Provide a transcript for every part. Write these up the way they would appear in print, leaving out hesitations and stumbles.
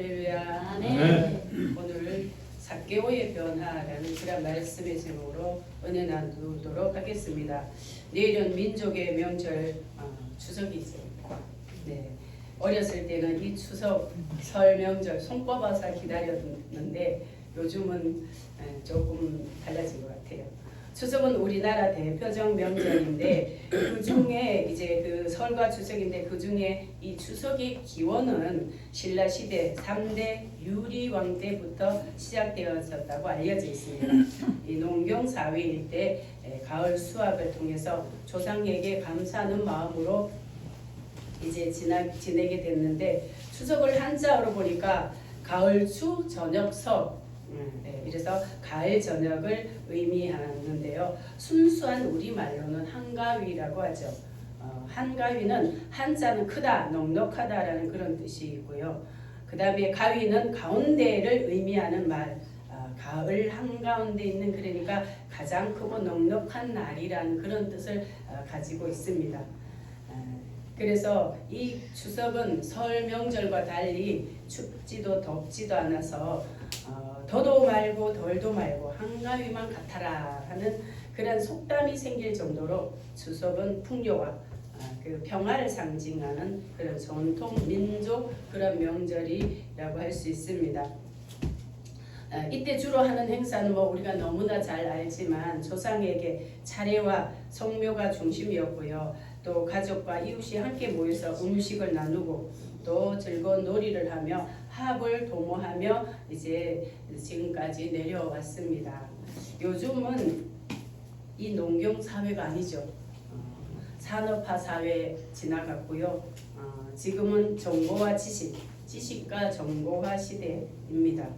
할렐루야. 아멘. 오늘 삭개오의 변화라는 그런 말씀의 제목으로 은혜 나누도록 하겠습니다. 내일은 민족의 명절 추석이 있습니다. 네. 어렸을 때는 이 추석 설 명절 손꼽아서 기다렸는데 요즘은 조금 달라진 것 같아요. 추석은 우리나라 대표적 명절인데 그 중에 이제 그 설과 추석인데 그 중에 이 추석의 기원은 신라 시대 3대 유리왕 때부터 시작되었었다고 알려져 있습니다. 이 농경 사회일 때 가을 수확을 통해서 조상에게 감사하는 마음으로 이제 지내게 됐는데 추석을 한자어로 보니까 가을추 저녁석 이래서 가을 저녁을 의미하는데요. 순수한 우리말로는 한가위라고 하죠. 한가위는 한자는 크다, 넉넉하다라는 그런 뜻이 있고요. 그 다음에 가위는 가운데를 의미하는 말, 가을 한가운데 있는 그러니까 가장 크고 넉넉한 날이라는 그런 뜻을 가지고 있습니다. 그래서 이 추석은 설 명절과 달리 춥지도 덥지도 않아서 더도 말고 덜도 말고 한가위만 같아라 하는 그런 속담이 생길 정도로 추석은 풍요와 그 평화를 상징하는 그런 전통 민족 그런 명절이라고 할 수 있습니다. 이때 주로 하는 행사는 뭐 우리가 너무나 잘 알지만 조상에게 차례와 성묘가 중심이었고요. 또 가족과 이웃이 함께 모여서 음식을 나누고 또 즐거운 놀이를 하며 합을 도모하며 이제 지금까지 내려왔습니다. 요즘은 이 농경 사회가 아니죠. 산업화 사회 지나갔고요. 지금은 정보와 지식과 정보화 시대입니다.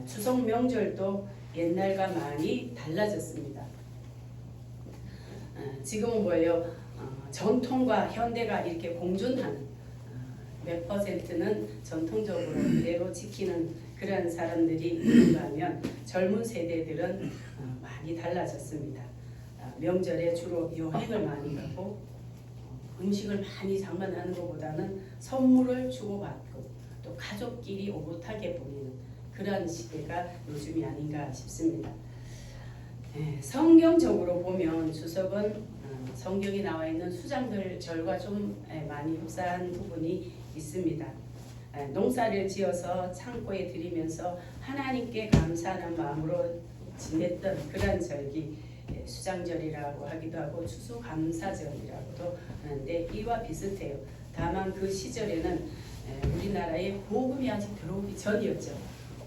추석 명절도 옛날과 많이 달라졌습니다. 지금은 뭐예요? 전통과 현대가 이렇게 공존하는 몇 퍼센트는 전통적으로 그대로 지키는 그런 사람들이 있는가 하면 젊은 세대들은 많이 달라졌습니다. 명절에 주로 여행을 많이 가고 음식을 많이 장만하는 것보다는 선물을 주고받고 또 가족끼리 오붓하게 보내는 그런 시대가 요즘이 아닌가 싶습니다. 성경적으로 보면 추석은 성경에 나와 있는 수장들 절과 좀 많이 흡사한 부분이 있습니다. 농사를 지어서 창고에 들이면서 하나님께 감사하는 마음으로 지냈던 그런 절기 수장절이라고 하기도 하고 추수감사절이라고도 하는데 이와 비슷해요. 다만 그 시절에는 우리나라에 복음이 아직 들어오기 전이었죠.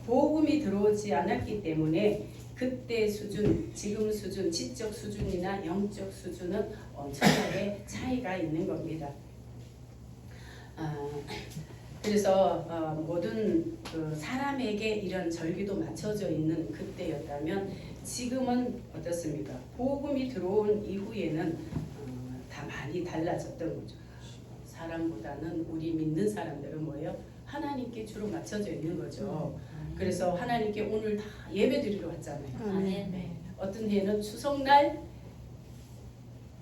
복음이 들어오지 않았기 때문에 그때 수준, 지금 수준, 지적 수준이나 영적 수준은 엄청나게 차이가 있는 겁니다. 그래서 모든 그 사람에게 이런 절기도 맞춰져 있는 그때였다면 지금은 어떻습니까? 복음이 들어온 이후에는 다 많이 달라졌던 거죠. 사람보다는 우리 믿는 사람들은 뭐예요? 하나님께 주로 맞춰져 있는 거죠. 그래서 하나님께 오늘 다 예배드리러 왔잖아요. 네. 어떤 해는 추석날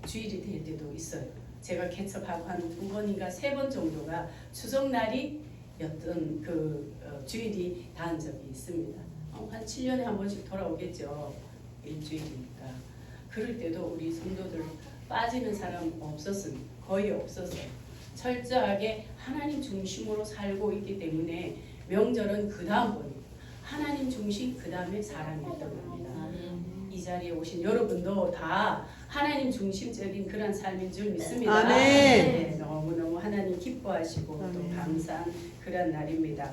주일이 될 때도 있어요. 제가 개척하고 한 2번인가 3번 정도가 추석날이 였던 그 주일이 닿은 적이 있습니다. 한 7년에 한 번씩 돌아오겠죠. 일주일이니까. 그럴 때도 우리 성도들 빠지는 사람 없었습니다. 거의 없었어요. 철저하게 하나님 중심으로 살고 있기 때문에 명절은 그 다음 번이 하나님 중심 그 다음에 사람이었던 겁니다. 이 자리에 오신 여러분도 다 하나님 중심적인 그런 삶인 줄 믿습니다. 아멘. 네, 너무너무 하나님 기뻐하시고 아멘. 또 감사한 그런 날입니다.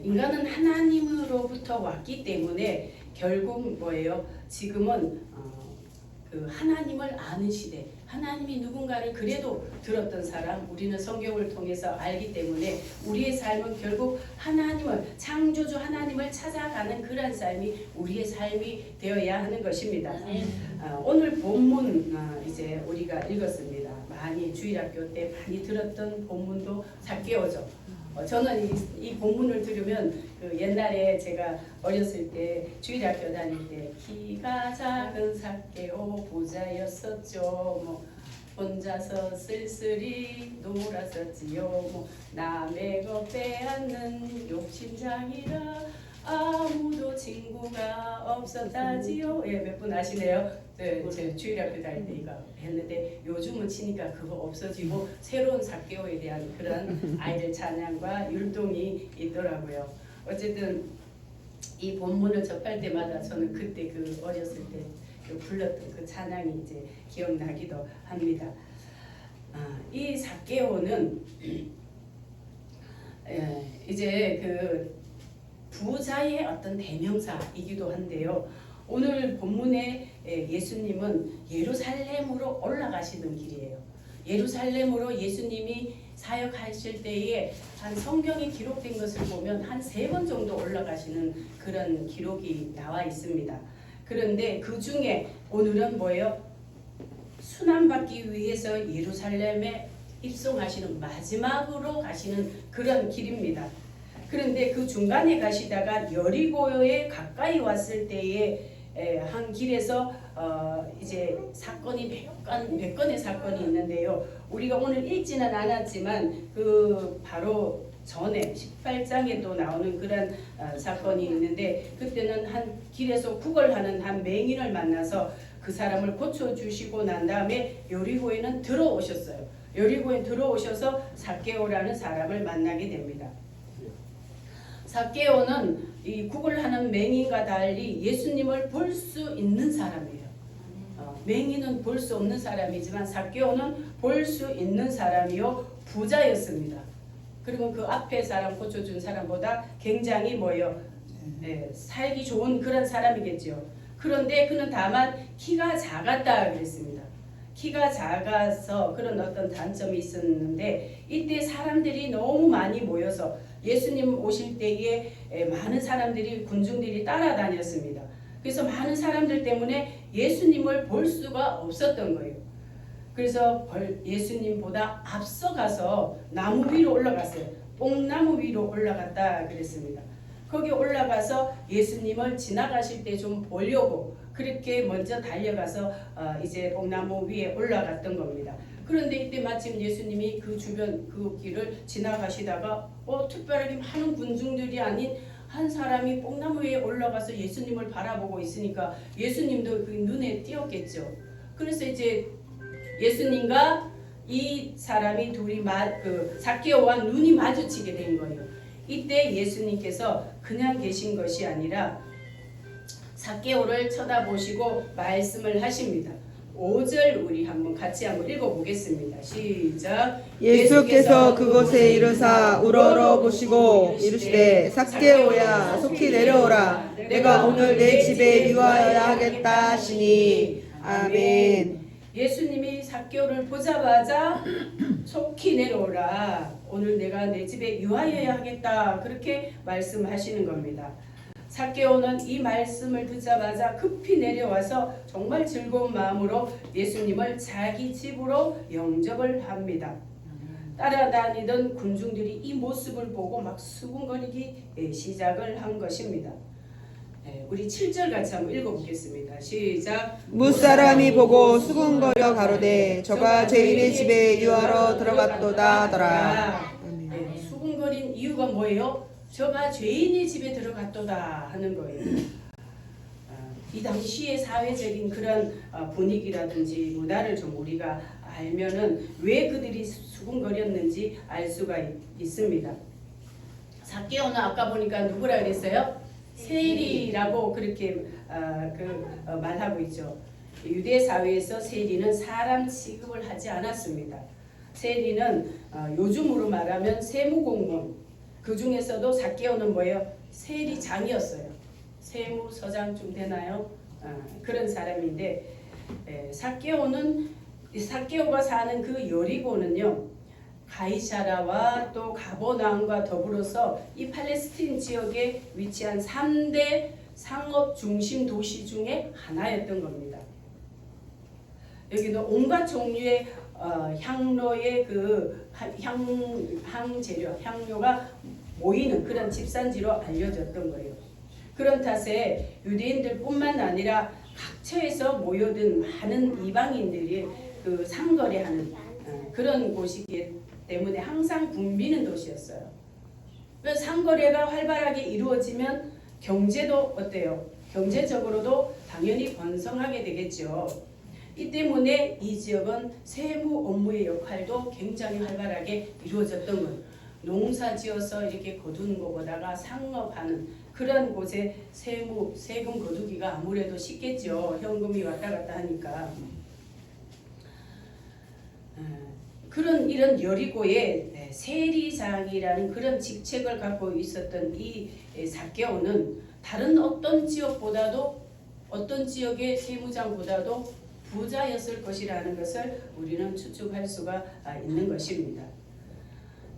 인간은 하나님으로부터 왔기 때문에 결국 뭐예요? 지금은 그 하나님을 아는 시대, 하나님이 누군가를 그래도 들었던 사람, 우리는 성경을 통해서 알기 때문에 우리의 삶은 결국 하나님을, 창조주 하나님을 찾아가는 그런 삶이 우리의 삶이 되어야 하는 것입니다. 오늘 본문 이제 우리가 읽었습니다. 많이 주일학교 때 많이 들었던 본문도 삭개오죠. 저는 이 본문을 들으면 그 옛날에 제가 어렸을 때 주일학교 다닐 때 키가 작은 삭개오 부자였었죠. 뭐 혼자서 쓸쓸히 놀았었지요. 뭐 남의 것 빼앗는 욕심장이라 아무도 친구가 없었다지요. 예, 몇 분 아시네요. 네, 제 주일학교 다닐 때 이거 했는데 요즘은 치니까 그거 없어지고 새로운 삭개오에 대한 그런 아이들 찬양과 율동이 있더라고요. 어쨌든 이 본문을 접할 때마다 저는 그때 그 어렸을 때 그 불렀던 그 찬양이 이제 기억나기도 합니다. 이 삭개오는 이제 그 부자의 어떤 대명사이기도 한데요. 오늘 본문에 예수님은 예루살렘으로 올라가시는 길이에요. 예루살렘으로 예수님이 사역하실 때에 한 성경에 기록된 것을 보면 한 3번 정도 올라가시는 그런 기록이 나와 있습니다. 그런데 그 중에 오늘은 뭐예요? 순환받기 위해서 예루살렘에 입성하시는 마지막으로 가시는 그런 길입니다. 그런데 그 중간에 가시다가 여리고에 가까이 왔을 때에 한 길에서 이제 사건이 몇 건의 사건이 있는데요. 우리가 오늘 읽지는 않았지만 그 바로 전에 18장에도 나오는 그런 사건이 있는데 그때는 한 길에서 구걸하는 한 맹인을 만나서 그 사람을 고쳐주시고 난 다음에 여리고에는 들어오셨어요. 여리고에 들어오셔서 삭개오라는 사람을 만나게 됩니다. 삭개오는 이 구걸하는 맹인과 달리 예수님을 볼 수 있는 사람이에요. 맹인은 볼 수 없는 사람이지만 삭개오는 볼 수 있는 사람이요 부자였습니다. 그리고 그 앞에 사람 고쳐준 사람보다 굉장히 살기 좋은 그런 사람이겠죠. 그런데 그는 다만 키가 작았다 그랬습니다. 키가 작아서 그런 어떤 단점이 있었는데 이때 사람들이 너무 많이 모여서 예수님 오실 때에 많은 사람들이 군중들이 따라다녔습니다. 그래서 많은 사람들 때문에 예수님을 볼 수가 없었던 거예요. 그래서 예수님보다 앞서가서 나무 위로 올라갔어요. 뽕나무 위로 올라갔다 그랬습니다. 거기 올라가서 예수님을 지나가실 때 좀 보려고 그렇게 먼저 달려가서 이제 뽕나무 위에 올라갔던 겁니다. 그런데 이때 마침 예수님이 그 주변 그 길을 지나가시다가 특별하게 많은 군중들이 아닌 한 사람이 뽕나무 위에 올라가서 예수님을 바라보고 있으니까 예수님도 그 눈에 띄었겠죠. 그래서 이제 예수님과 이 사람이 둘이 삭개오와 눈이 마주치게 된 거예요. 이때 예수님께서 그냥 계신 것이 아니라 삭개오를 쳐다보시고 말씀을 하십니다. 5절 우리 같이 한번 읽어보겠습니다. 시작. 예수께서 그곳에 이르사 우러러 보시고 이르시되 삭개오야 속히 내려오라 내가 오늘 내 집에 유하여야 하겠다 하시니 아멘. 예수님이 삭개오를 보자마자 속히 내려오라 오늘 내가 내 집에 유하여야 하겠다 그렇게 말씀하시는 겁니다. 삭개오는 이 말씀을 듣자마자 급히 내려와서 정말 즐거운 마음으로 예수님을 자기 집으로 영접을 합니다. 따라다니던 군중들이 이 모습을 보고 막 수군거리기 시작을 한 것입니다. 우리 7절 같이 한번 읽어보겠습니다. 시작. 무사람이 보고 수군거려 가로되 저가 죄인의 집에 유하러 들어갔도다 하더라. 수군거린 이유가 뭐예요? 저가 죄인의 집에 들어갔도다 하는 거예요. 이 당시의 사회적인 그런 분위기라든지 문화를 좀 우리가 알면은 왜 그들이 수군거렸는지 알 수가 있습니다. 삭개오는 아까 보니까 누구라 그랬어요? 세리라고 그렇게 말하고 있죠. 유대 사회에서 세리는 사람 취급을 하지 않았습니다. 세리는 요즘으로 말하면 세무공무원, 그 중에서도 삭개오는 뭐예요? 세리장이었어요. 세무서장쯤 되나요? 그런 사람인데 삭개오가 사는 그 여리고는요. 가이사라와 또 가버나움과 더불어서 이 팔레스틴 지역에 위치한 3대 상업 중심 도시 중에 하나였던 겁니다. 여기는 온갖 종류의 향로의 향재료, 향료가 모이는 그런 집산지로 알려졌던 거예요. 그런 탓에 유대인들뿐만 아니라 각처에서 모여든 많은 이방인들이 그 상거래하는 그런 곳이기 때문에 항상 붐비는 도시였어요. 그래서 상거래가 활발하게 이루어지면 경제도 어때요? 경제적으로도 당연히 번성하게 되겠죠. 이 때문에 이 지역은 세무 업무의 역할도 굉장히 활발하게 이루어졌던 것. 농사 지어서 이렇게 거두는 것보다가 상업하는 그런 곳에 세금 거두기가 아무래도 쉽겠죠. 현금이 왔다 갔다 하니까. 이런 여리고의 세리장이라는 그런 직책을 갖고 있었던 이 삭개오는 다른 어떤 지역보다도 어떤 지역의 세무장보다도 부자였을 것이라는 것을 우리는 추측할 수가 있는 것입니다.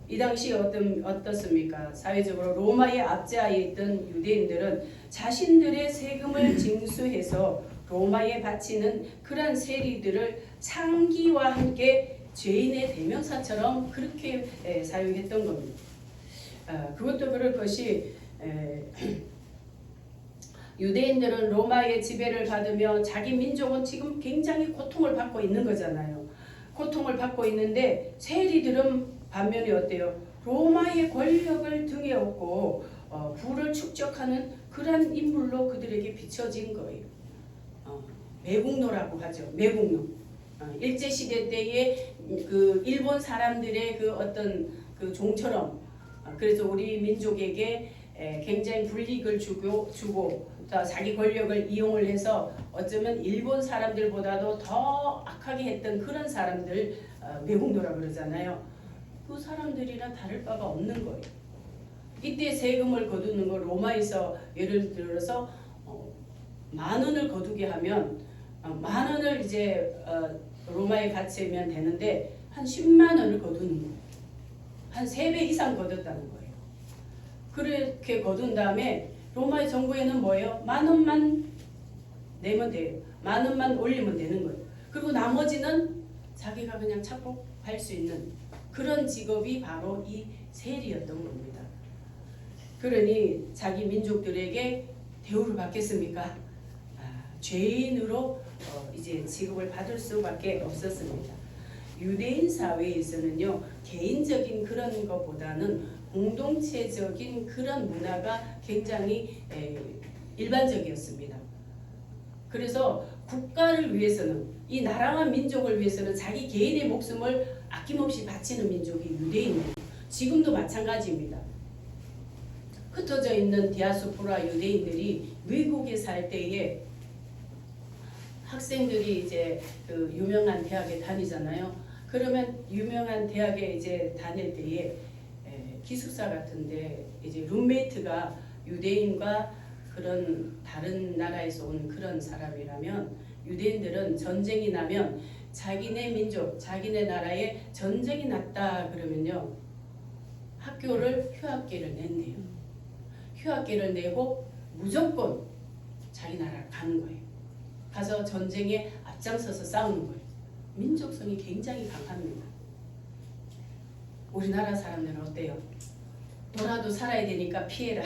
이 당시 어떻습니까? 사회적으로 로마의 압제하에 있던 유대인들은 자신들의 세금을 징수해서 로마에 바치는 그러한 세리들을 창기와 함께 죄인의 대명사처럼 그렇게 사용했던 겁니다. 그것도 그럴 것이 유대인들은 로마의 지배를 받으며 자기 민족은 지금 굉장히 고통을 받고 있는 거잖아요. 고통을 받고 있는데 세리들은 반면에 어때요? 로마의 권력을 등에 업고 부를 축적하는 그런 인물로 그들에게 비춰진 거예요. 매국노라고 하죠. 매국노. 일제 시대 때의 그 일본 사람들의 그 어떤 그 종처럼 그래서 우리 민족에게 굉장히 불이익을 주고 자기 권력을 이용을 해서 어쩌면 일본 사람들보다도 더 악하게 했던 그런 사람들 매국노라고 그러잖아요. 그 사람들이랑 다를 바가 없는 거예요. 이때 세금을 거두는 거 로마에서 예를 들어서 10,000원을 거두게 하면 10,000원을 이제 로마에 바치면 되는데 한 10만 원을 거두는 거예요. 한 3배 이상 거뒀다는 거예요. 그렇게 거둔 다음에 로마의 정부에는 뭐예요? 10,000원만 내면 돼요. 10,000원만 올리면 되는 거예요. 그리고 나머지는 자기가 그냥 착복할 수 있는 그런 직업이 바로 이 세리였던 겁니다. 그러니 자기 민족들에게 대우를 받겠습니까? 죄인으로 이제 취급을 받을 수밖에 없었습니다. 유대인 사회에서는요, 개인적인 그런 것보다는 공동체적인 그런 문화가 굉장히 일반적이었습니다. 그래서 국가를 위해서는 이 나라와 민족을 위해서는 자기 개인의 목숨을 아낌없이 바치는 민족이 유대인이에요. 지금도 마찬가지입니다. 흩어져 있는 디아스포라 유대인들이 외국에 살 때에 학생들이 이제 그 유명한 대학에 다니잖아요. 그러면 유명한 대학에 이제 다닐 때에 기숙사 같은데 이제 룸메이트가 유대인과 그런 다른 나라에서 온 그런 사람이라면 유대인들은 전쟁이 나면 자기네 민족, 자기네 나라에 전쟁이 났다 그러면요 학교를 휴학기를 낸대요. 휴학기를 내고 무조건 자기 나라를 가는 거예요. 가서 전쟁에 앞장서서 싸우는 거예요. 민족성이 굉장히 강합니다. 우리나라 사람들은 어때요? 너라도 살아야 되니까 피해라.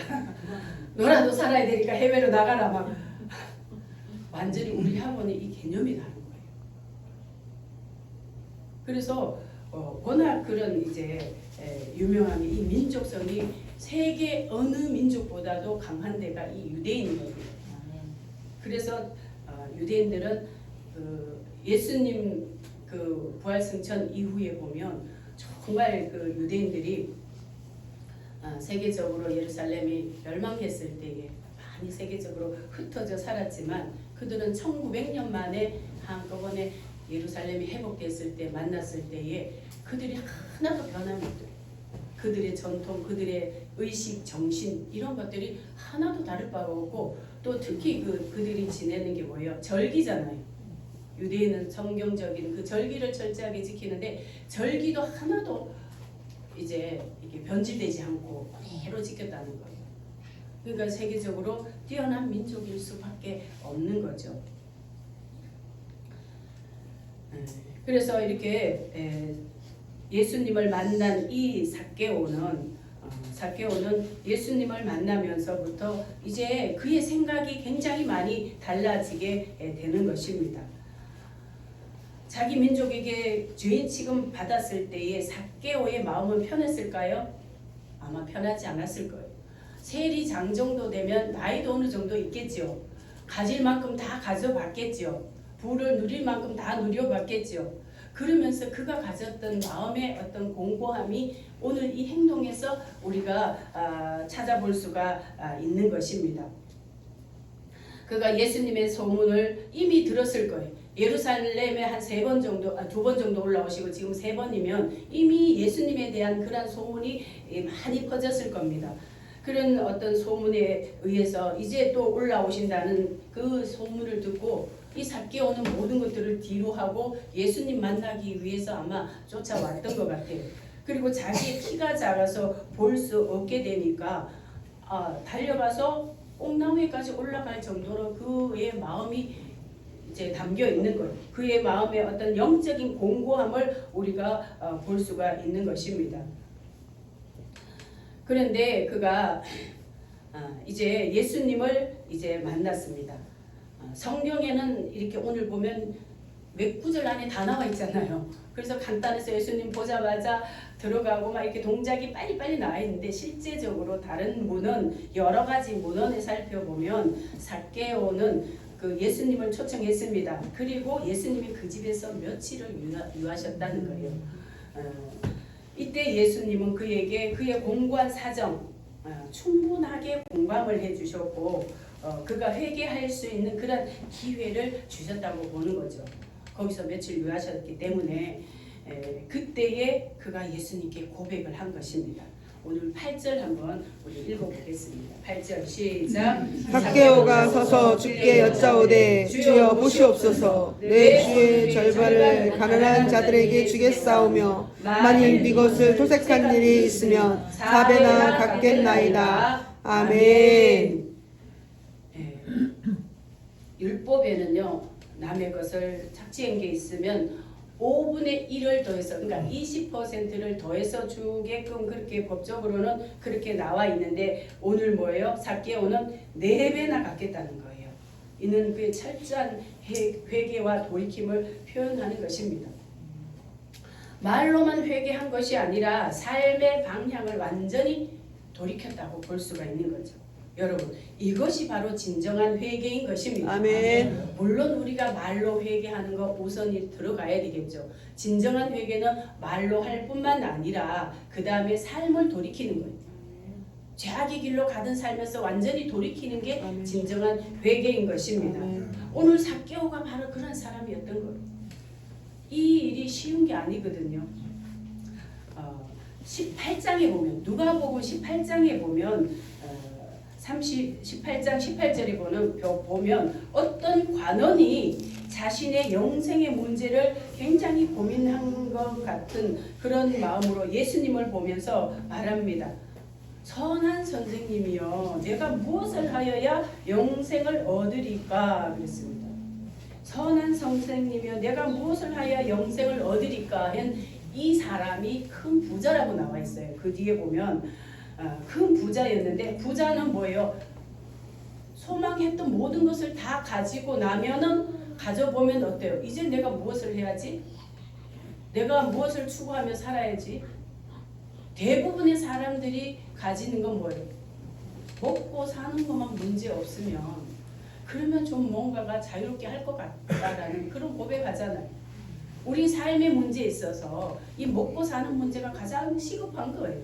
너라도 살아야 되니까 해외로 나가라. 막 완전히 우리하고는 이 개념이 다른 거예요. 그래서 워낙 그런 이제 유명한 이 민족성이 세계 어느 민족보다도 강한 데가 이 유대인이거든요. 그래서 유대인들은 그 예수님 그 부활승천 이후에 보면 정말 그 유대인들이 세계적으로 예루살렘이 멸망했을 때에 많이 세계적으로 흩어져 살았지만 그들은 1900년 만에 한꺼번에 예루살렘이 회복됐을 때 만났을 때에 그들이 하나도 변함이 없어요. 그들의 전통, 그들의 의식, 정신 이런 것들이 하나도 다를 바가 없고 또 특히 그들이 지내는 게 뭐예요? 절기잖아요. 유대인은 성경적인 그 절기를 철저하게 지키는데 절기도 하나도 이제 이렇게 변질되지 않고 그대로 지켰다는 거예요. 그러니까 세계적으로 뛰어난 민족일 수밖에 없는 거죠. 그래서 이렇게 예수님을 만난 이 삭개오는 예수님을 만나면서부터 이제 그의 생각이 굉장히 많이 달라지게 되는 것입니다. 자기 민족에게 죄인 취급 받았을 때에 삭개오의 마음은 편했을까요? 아마 편하지 않았을 거예요. 세리장 정도 되면 나이도 어느 정도 있겠지요. 가질 만큼 다 가져봤겠지요. 부를 누릴 만큼 다 누려봤겠지요. 그러면서 그가 가졌던 마음의 어떤 공고함이 오늘 이 행동에서 우리가 찾아볼 수가 있는 것입니다. 그가 예수님의 소문을 이미 들었을 거예요. 예루살렘에 한 3번 정도, 2번 정도 올라오시고 지금 3번이면 이미 예수님에 대한 그런 소문이 많이 퍼졌을 겁니다. 그런 어떤 소문에 의해서 이제 또 올라오신다는 그 소문을 듣고 이 삭개오는 모든 것들을 뒤로 하고 예수님 만나기 위해서 아마 쫓아왔던 것 같아요. 그리고 자기의 키가 작아서 볼 수 없게 되니까 달려가서 옥나무에까지 올라갈 정도로 그의 마음이 이제 담겨 있는 거예요. 그의 마음의 어떤 영적인 공고함을 우리가 볼 수가 있는 것입니다. 그런데 그가 이제 예수님을 이제 만났습니다. 성경에는 이렇게 오늘 보면 몇 구절 안에 다 나와 있잖아요. 그래서 간단해서 예수님 보자마자 들어가고 막 이렇게 동작이 빨리빨리 나와 있는데 실제적으로 다른 문헌 여러 가지 문헌에 살펴보면 삭개오는 그 예수님을 초청했습니다. 그리고 예수님이 그 집에서 며칠을 유하셨다는 거예요. 이때 예수님은 그에게 그의 공고한 사정 충분하게 공감을 해주셨고 그가 회개할 수 있는 그런 기회를 주셨다고 보는 거죠. 거기서 며칠 유하셨기 때문에 그때에 그가 예수님께 고백을 한 것입니다. 오늘 8절 한번 우리 읽어보겠습니다. 8절 시작. 삭개오가 서서 주께 여짜오되 주여 보시옵소서 내 주의 절반을 가난한 자들에게 주겠사오며 만일 이것을 토색한 일이 있으면 4배나 갚겠나이다. 아멘. 율법에는요 남의 것을 착취한 게 있으면 5분의 1을 더해서 그러니까 20%를 더해서 주게끔 그렇게 법적으로는 그렇게 나와 있는데 오늘 뭐예요? 삭개오는 4배나 갚겠다는 거예요. 이는 그의 철저한 회개와 돌이킴을 표현하는 것입니다. 말로만 회개한 것이 아니라 삶의 방향을 완전히 돌이켰다고 볼 수가 있는 거죠. 여러분 이것이 바로 진정한 회개인 것입니다. 아멘. 물론 우리가 말로 회개하는 거 우선이 들어가야 되겠죠. 진정한 회개는 말로 할 뿐만 아니라 그 다음에 삶을 돌이키는 거예요. 죄악의 길로 가던 삶에서 완전히 돌이키는 게 아멘. 진정한 회개인 것입니다. 아멘. 오늘 삭개오가 바로 그런 사람이었던 거예요. 이 일이 쉬운 게 아니거든요. 18장에 보면 누가복음 18장에 보면 18장 18절에 보면 어떤 관원이 자신의 영생의 문제를 굉장히 고민한 것 같은 그런 마음으로 예수님을 보면서 말합니다. 선한 선생님이여 내가 무엇을 하여야 영생을 얻으리까 그랬습니다. 선한 선생님이여 내가 무엇을 하여야 영생을 얻으리까 한 이 사람이 큰 부자라고 나와 있어요. 그 뒤에 보면 큰 부자였는데 부자는 뭐예요? 소망했던 모든 것을 다 가지고 나면은 가져보면 어때요? 이제 내가 무엇을 해야지? 내가 무엇을 추구하며 살아야지? 대부분의 사람들이 가지는 건 뭐예요? 먹고 사는 것만 문제 없으면 그러면 좀 뭔가가 자유롭게 할 것 같다라는 그런 고백하잖아요. 우리 삶의 문제에 있어서 이 먹고 사는 문제가 가장 시급한 거예요.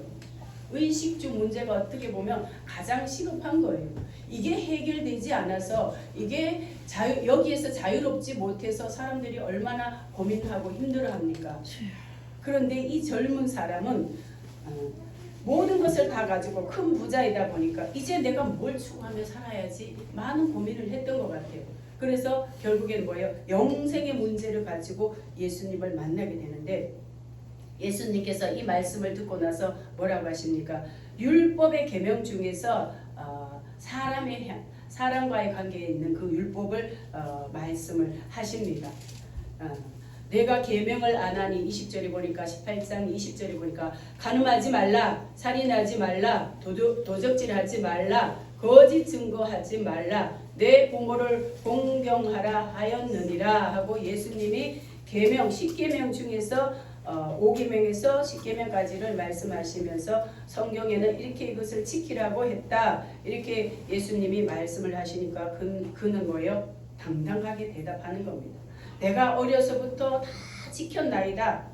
의식주 문제가 어떻게 보면 가장 시급한 거예요. 이게 해결되지 않아서 이게 여기에서 자유롭지 못해서 사람들이 얼마나 고민하고 힘들어합니까? 그런데 이 젊은 사람은 모든 것을 다 가지고 큰 부자이다 보니까 이제 내가 뭘 추구하며 살아야지 많은 고민을 했던 것 같아요. 그래서 결국에는 뭐예요? 영생의 문제를 가지고 예수님을 만나게 되는데 예수님께서 이 말씀을 듣고 나서 뭐라고 하십니까? 율법의 계명 중에서 사람과의 관계에 있는 그 율법을 말씀을 하십니다. 내가 계명을 안 하니 20절에 보니까 18장 20절에 보니까 간음하지 말라, 살인하지 말라, 도적질하지 말라, 거짓 증거하지 말라, 내 부모를 공경하라 하였느니라 하고 예수님이 계명 10계명 중에서 5계명에서 10계명까지를 말씀하시면서 성경에는 이렇게 이것을 지키라고 했다. 이렇게 예수님이 말씀을 하시니까 그는 뭐예요? 당당하게 대답하는 겁니다. 내가 어려서부터 다 지켰나이다.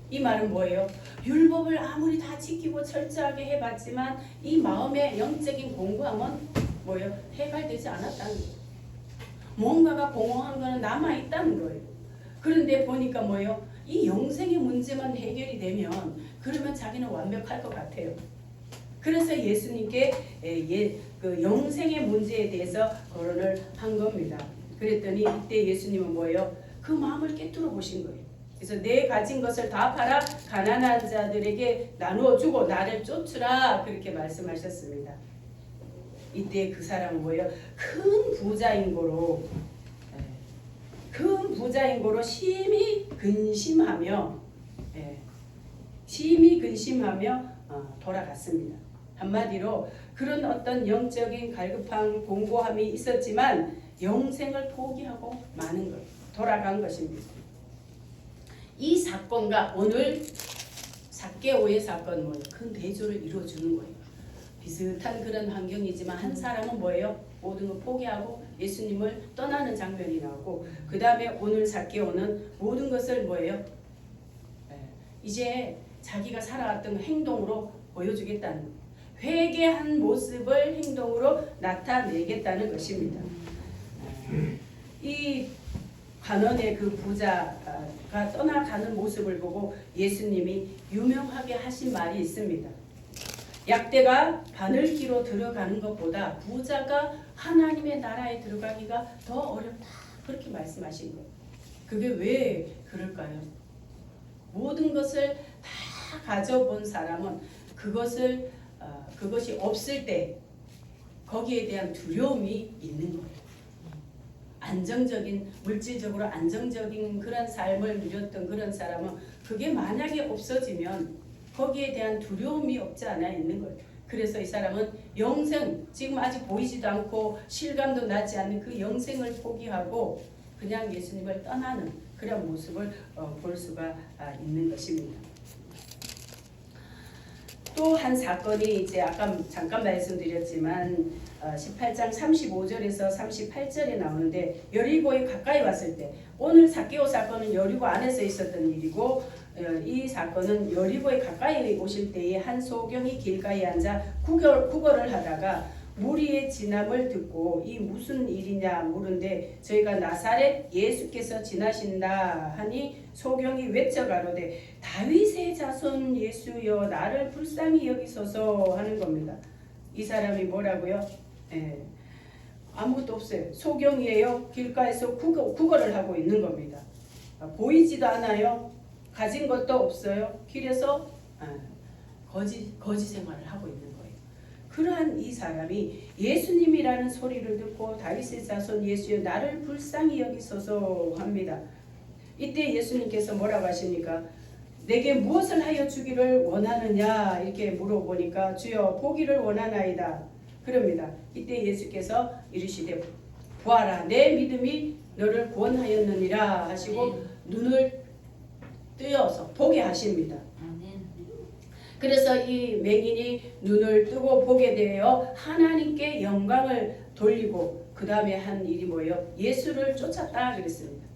이 말은 뭐예요? 율법을 아무리 다 지키고 철저하게 해봤지만 이 마음의 영적인 공부함은 뭐예요? 해결되지 않았다는 거예요. 뭔가가 공허한 거는 남아있다는 거예요. 그런데 보니까 뭐예요? 이 영생의 문제만 해결이 되면 그러면 자기는 완벽할 것 같아요. 그래서 예수님께 그 영생의 문제에 대해서 거론을 한 겁니다. 그랬더니 이때 예수님은 뭐예요? 그 마음을 깨뚫어 보신 거예요. 그래서 내 가진 것을 다 팔아 가난한 자들에게 나누어 주고 나를 쫓으라 그렇게 말씀하셨습니다. 이때 그 사람은 뭐예요? 큰 부자인 고로 심히 근심하며 돌아갔습니다. 한마디로 그런 어떤 영적인 갈급한 공고함이 있었지만 영생을 포기하고 마는 것, 돌아간 것입니다. 이 사건과 오늘 삭개오의 사건 뭐예요? 큰 대조를 이루어주는 거예요. 비슷한 그런 환경이지만 한 사람은 뭐예요? 모든 걸 포기하고 예수님을 떠나는 장면이 나오고 그 다음에 오늘 삭개오는 모든 것을 뭐예요? 이제 자기가 살아왔던 행동으로 보여주겠다는 거예요. 회개한 모습을 행동으로 나타내겠다는 것입니다. 이 가난의 그 부자가 떠나가는 모습을 보고 예수님이 유명하게 하신 말이 있습니다. 약대가 바늘기로 들어가는 것보다 부자가 하나님의 나라에 들어가기가 더 어렵다. 그렇게 말씀하신 거예요. 그게 왜 그럴까요? 모든 것을 다 가져본 사람은 그것이 없을 때 거기에 대한 두려움이 있는 거예요. 물질적으로 안정적인 그런 삶을 누렸던 그런 사람은 그게 만약에 없어지면 거기에 대한 두려움이 없지 않아 있는 거예요. 그래서 이 사람은 영생, 지금 아직 보이지도 않고 실감도 나지 않는 그 영생을 포기하고 그냥 예수님을 떠나는 그런 모습을 볼 수가 있는 것입니다. 또 한 사건이 이제 아까 잠깐 말씀드렸지만 18장 35절에서 38절에 나오는데 여리고에 가까이 왔을 때 오늘 삭개오 사건은 여리고 안에서 있었던 일이고 이 사건은 여리고에 가까이 오실 때에 한 소경이 길가에 앉아 구걸을 하다가 무리의 진압을 듣고 이 무슨 일이냐 물은데 저희가 나사렛 예수께서 지나신다 하니 소경이 외쳐 가로되 다윗의 자손 예수여 나를 불쌍히 여기소서 하는 겁니다. 이 사람이 뭐라고요? 아무것도 없어요. 소경이에요. 길가에서 구걸을 하고 있는 겁니다. 보이지도 않아요. 가진 것도 없어요. 길에서 거지 생활을 하고 있는 거예요. 그러한 이 사람이 예수님이라는 소리를 듣고 다윗의 자손 예수여 나를 불쌍히 여기소서 합니다. 이때 예수님께서 뭐라고 하십니까? 내게 무엇을 하여 주기를 원하느냐 이렇게 물어보니까 주여 보기를 원하나이다 그럽니다. 이때 예수께서 이르시되 보아라 내 믿음이 너를 구원하였느니라 하시고 눈을 뜨어서 보게 하십니다. 그래서 이 맹인이 눈을 뜨고 보게 되어 하나님께 영광을 돌리고 그 다음에 한 일이 뭐예요? 예수를 쫓았다 그랬습니다.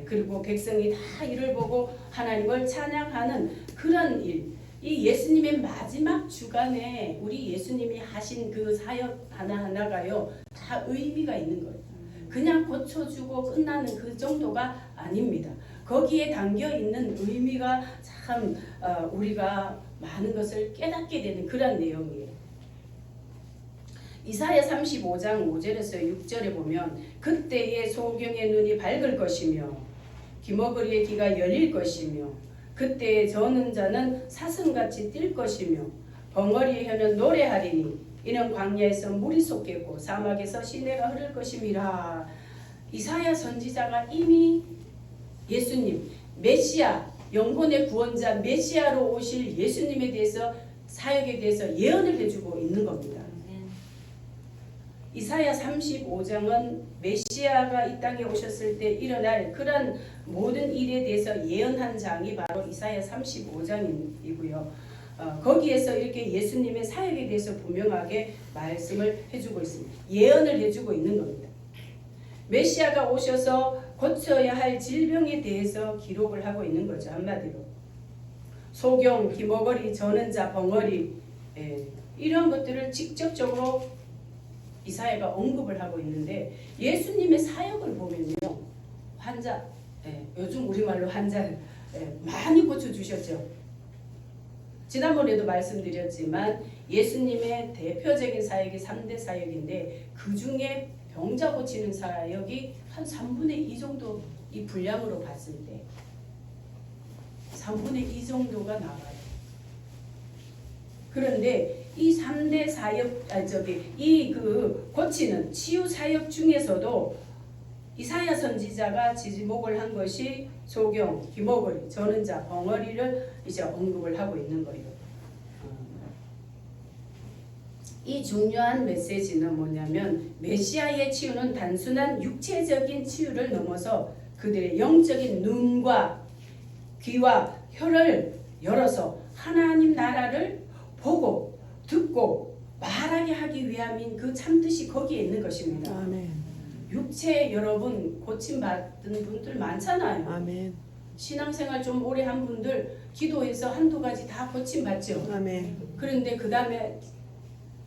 그리고 백성이 다 이를 보고 하나님을 찬양하는 그런 일. 이 예수님의 마지막 주간에 우리 예수님이 하신 그 사역 하나하나가요 다 의미가 있는 거예요. 그냥 고쳐주고 끝나는 그 정도가 아닙니다. 거기에 담겨 있는 의미가 참 우리가 많은 것을 깨닫게 되는 그런 내용이에요. 이사야 35장 5절에서 6절에 보면 그때에 소경의 눈이 밝을 것이며 기머거리의 귀가 열릴 것이며 그때에 저는 자는 사슴같이 뛸 것이며 벙어리의 혀는 노래하리니 이는 광야에서 물이 솟겠고 사막에서 시내가 흐를 것임이라. 이사야 선지자가 이미 예수님 메시아 영혼의 구원자 메시아로 오실 예수님에 대해서 사역에 대해서 예언을 해주고 있는 겁니다. 이사야 35장은 메시아가 이 땅에 오셨을 때 일어날 그런 모든 일에 대해서 예언한 장이 바로 이사야 35장이고요. 거기에서 이렇게 예수님의 사역에 대해서 분명하게 말씀을 해주고 있습니다. 예언을 해주고 있는 겁니다. 메시아가 오셔서 고쳐야 할 질병에 대해서 기록을 하고 있는 거죠. 한마디로 소경, 기머거리, 저는 자, 벙어리 이런 것들을 직접적으로 이사야가 언급을 하고 있는데 예수님의 사역을 보면요. 환자, 요즘 우리말로 환자를 많이 고쳐주셨죠. 지난번에도 말씀드렸지만 예수님의 대표적인 사역이 3대 사역인데 그 중에 병자 고치는 사역이 한 3분의 2 정도 이 분량으로 봤을 때 3분의 2 정도가 나와요. 그런데 이 3대 사역, 이 고치는 치유 사역 중에서도 이사야 선지자가 지목을 한 것이 소경, 기머거리, 저는 자, 벙어리를 이제 언급을 하고 있는 거예요. 이 중요한 메시지는 뭐냐면 메시아의 치유는 단순한 육체적인 치유를 넘어서 그들의 영적인 눈과 귀와 혀를 열어서 하나님 나라를 보고 듣고 말하게 하기 위함인 그 참뜻이 거기에 있는 것입니다. 아멘. 육체 여러분 고침받은 분들 많잖아요. 아멘. 신앙생활 좀 오래 한 분들 기도해서 한두 가지 다 고침받죠. 아멘. 그런데 그 다음에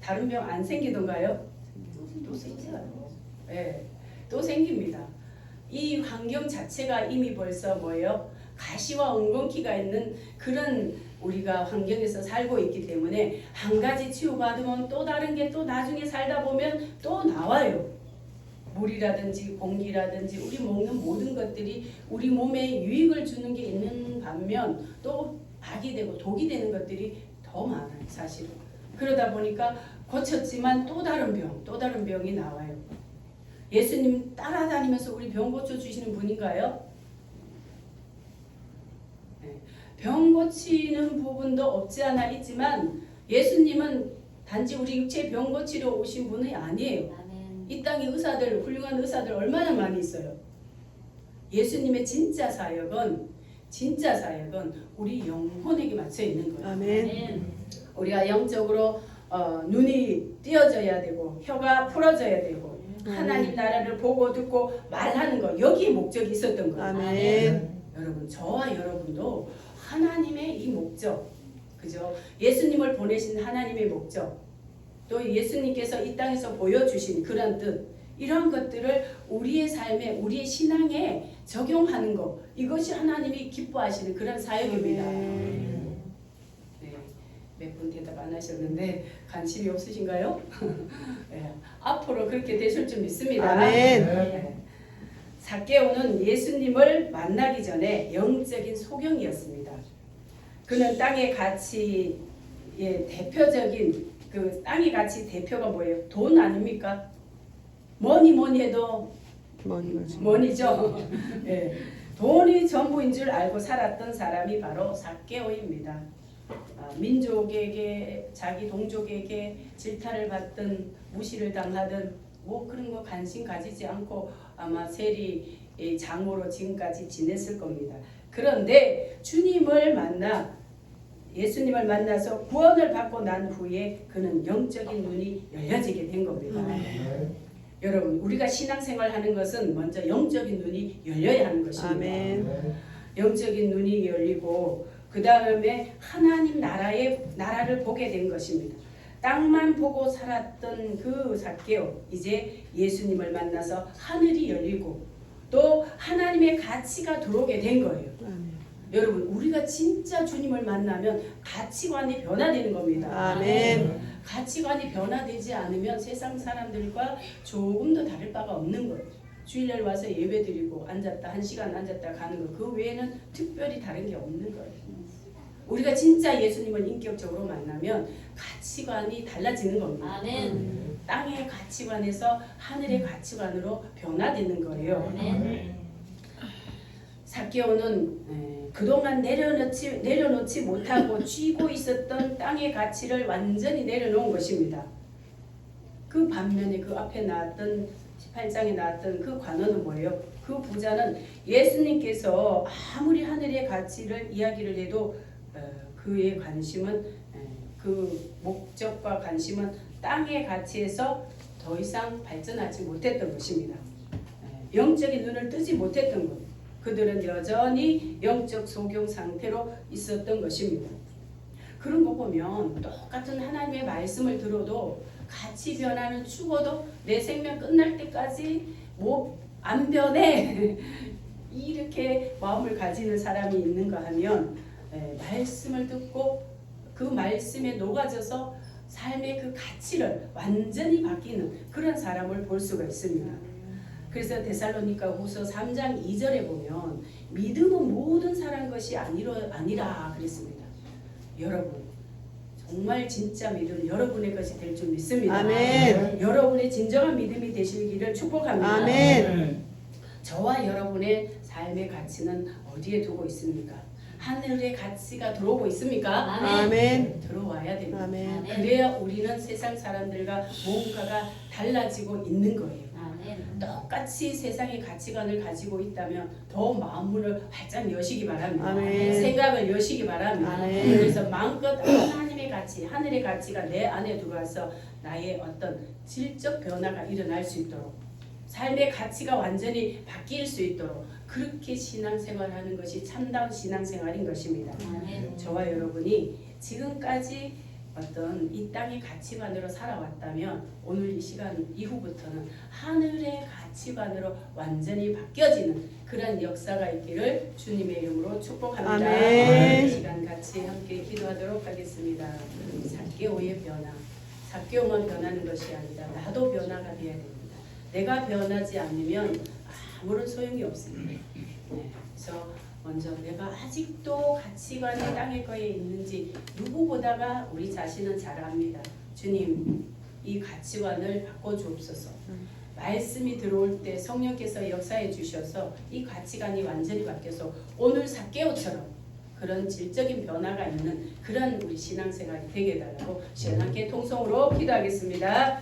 다른 병 안 생기던가요? 또 생겨요. 네, 또 생깁니다. 이 환경 자체가 이미 벌써 뭐예요? 가시와 엉겅퀴가 있는 그런 우리가 환경에서 살고 있기 때문에 한 가지 치유받으면 또 다른 게 또 나중에 살다 보면 또 나와요. 물이라든지 공기라든지 우리 먹는 모든 것들이 우리 몸에 유익을 주는 게 있는 반면 또 악이 되고 독이 되는 것들이 더 많아요. 사실은. 그러다 보니까 고쳤지만 또 다른 병이 나와요. 예수님 따라다니면서 우리 병 고쳐주시는 분인가요? 네. 병 고치는 부분도 없지 않아 있지만 예수님은 단지 우리 육체 병 고치러 오신 분이 아니에요. 이 땅에 의사들, 훌륭한 의사들 얼마나 많이 있어요. 예수님의 진짜 사역은 우리 영혼에게 맞춰 있는 거예요. 아멘. 우리가 영적으로 눈이 띄어져야 되고 혀가 풀어져야 되고 하나님 나라를 보고 듣고 말하는 거 여기에 목적이 있었던 거예요. 아멘. 여러분 저와 여러분도 하나님의 이 목적, 그죠? 예수님을 보내신 하나님의 목적, 또 예수님께서 이 땅에서 보여주신 그런 뜻, 이런 것들을 우리의 삶에, 우리의 신앙에 적용하는 것, 이것이 하나님이 기뻐하시는 그런 사역입니다. 네, 몇 분 대답 안 하셨는데 관심이 없으신가요? 네, 앞으로 그렇게 되실 줄 믿습니다. 아멘. 네. 삭개오는 예수님을 만나기 전에 영적인 소경이었습니다. 그는 땅의 가치의 대표적인 그 땅의 가치 대표가 뭐예요? 돈 아닙니까? 뭐니 해도 머니죠. 네. 돈이 전부인 줄 알고 살았던 사람이 바로 삭개오입니다. 민족에게, 자기 동족에게 질타를 받든 무시를 당하든 뭐 그런 거 관심 가지지 않고 아마 세리 장으로 지금까지 지냈을 겁니다. 그런데 예수님을 만나서 구원을 받고 난 후에 그는 영적인 눈이 열려지게 된 겁니다. 여러분 우리가 신앙생활 하는 것은 먼저 영적인 눈이 열려야 하는 것입니다. 아멘. 영적인 눈이 열리고 그 다음에 하나님 나라를 보게 된 것입니다. 땅만 보고 살았던 그 삭개오, 이제 예수님을 만나서 하늘이 열리고 또 하나님의 가치가 들어오게 된 거예요. 여러분 우리가 진짜 주님을 만나면 가치관이 변화되는 겁니다. 아멘. 가치관이 변화되지 않으면 세상 사람들과 조금도 다를 바가 없는 거예요. 주일날 와서 예배드리고 앉았다 1시간 앉았다 가는 거, 그 외에는 특별히 다른 게 없는 거예요. 우리가 진짜 예수님을 인격적으로 만나면 가치관이 달라지는 겁니다. 아멘. 땅의 가치관에서 하늘의 가치관으로 변화되는 거예요. 아멘. 삭개오는 그동안 내려놓지 못하고 쥐고 있었던 땅의 가치를 완전히 내려놓은 것입니다. 그 반면에 그 앞에 나왔던 18장에 나왔던 그 관원은 뭐예요? 그 부자는 예수님께서 아무리 하늘의 가치를 이야기를 해도 그의 관심은 그 목적과 관심은 땅의 가치에서 더 이상 발전하지 못했던 것입니다. 영적인 눈을 뜨지 못했던 것. 그들은 여전히 영적 소경 상태로 있었던 것입니다. 그런 거 보면 똑같은 하나님의 말씀을 들어도 같이 변하는 죽어도 내 생명 끝날 때까지 뭐 안 변해 이렇게 마음을 가지는 사람이 있는가 하면 말씀을 듣고 그 말씀에 녹아져서 삶의 그 가치를 완전히 바뀌는 그런 사람을 볼 수가 있습니다. 그래서 데살로니가 후서 3장 2절에 보면 믿음은 모든 사람 것이 아니라 그랬습니다. 여러분 정말 진짜 믿음 여러분의 것이 될 줄 믿습니다. 아멘. 여러분의 진정한 믿음이 되시기를 축복합니다. 아멘. 저와 여러분의 삶의 가치는 어디에 두고 있습니까? 하늘의 가치가 들어오고 있습니까? 아멘. 들어와야 됩니다. 아멘. 그래야 우리는 세상 사람들과 뭔가가 달라지고 있는 거예요. 똑같이 세상의 가치관을 가지고 있다면 더 마음문을 활짝 여시기 바랍니다. 아멘. 생각을 여시기 바랍니다. 아멘. 그래서 마음껏 하나님의 가치, 하늘의 가치가 내 안에 들어와서 나의 어떤 질적 변화가 일어날 수 있도록 삶의 가치가 완전히 바뀔 수 있도록 그렇게 신앙생활하는 것이 참다운 신앙생활인 것입니다. 저와 여러분이 지금까지 어떤 이 땅의 가치관으로 살아왔다면 오늘 이 시간 이후부터는 하늘의 가치관으로 완전히 바뀌어지는 그런 역사가 있기를 주님의 이름으로 축복합니다. 아멘. 이 시간 같이 함께 기도하도록 하겠습니다. 삭개오의 변화, 삭개오만 변하는 것이 아니라 나도 변화가 되어야 됩니다. 내가 변하지 않으면 아무런 소용이 없습니다. 그래서 먼저 내가 아직도 가치관이 땅의 거에 있는지 누구보다가 우리 자신은 잘 압니다. 주님, 이 가치관을 바꿔주옵소서. 말씀이 들어올 때 성령께서 역사해 주셔서 이 가치관이 완전히 바뀌어서 오늘 삭개오처럼 그런 질적인 변화가 있는 그런 우리 신앙생활이 되게 해달라고 시원하게 통성으로 기도하겠습니다.